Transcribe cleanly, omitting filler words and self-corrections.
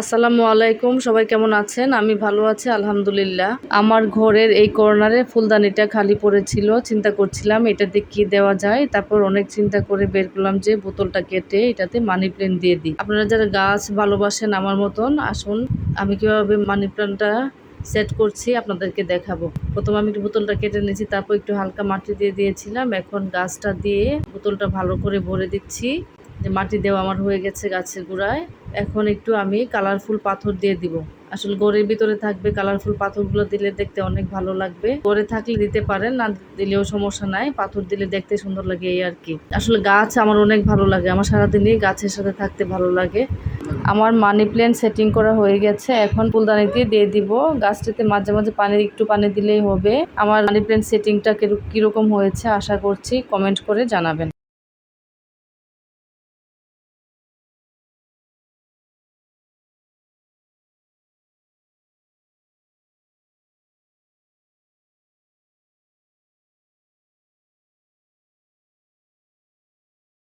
আসসালামু আলাইকুম, সবাই কেমন আছেন? আমি ভালো আছি আলহামদুলিল্লাহ। আমার ঘরের এই কর্নারে ফুলদানিটা খালি পড়েছিল, চিন্তা করছিলাম এটাতে কি দেওয়া যায়। তারপর অনেক চিন্তা করে বের করলাম যে বোতলটা কেটে এটাতে মানি প্ল্যান্ট দিয়ে দিই। আপনারা যারা গাছ ভালোবাসেন আমার মতন, আসুন আমি কিভাবে মানি প্ল্যান্টটা সেট করছি আপনাদেরকে দেখাবো। প্রথমে আমি একটু বোতলটা কেটে নিয়েছি, তারপর একটু হালকা মাটি দিয়ে দিয়েছিলাম। এখন গাছটা দিয়ে বোতলটা ভালো করে ভরে দিচ্ছি। যে মাটি দেওয়া আমার হয়ে গেছে গাছের গোড়ায়। এখন একটু আমি কালারফুল পাথর দিয়ে দিব। আসলে ঘরের ভিতরে থাকবে, কালারফুল পাথরগুলো দিলে দেখতে অনেক ভালো লাগবে। ঘরে থাকলে দিতে পারেন, না দিলেও সমস্যা নাই, পাথর দিলে দেখতে সুন্দর লাগে এই আর কি। আসলে গাছ আমার অনেক ভালো লাগে, আমার সারাদিনই গাছের সাথে থাকতে ভালো লাগে। আমার মানি প্ল্যান্ট সেটিং করা হয়ে গেছে, এখন ফুলদানিতে দিয়ে দিব। গাছটাতে মাঝে মাঝে একটু পানি দিলেই হবে। আমার মানি প্ল্যান্ট সেটিংটা কিরকম হয়েছে আশা করছি কমেন্ট করে জানাবেন।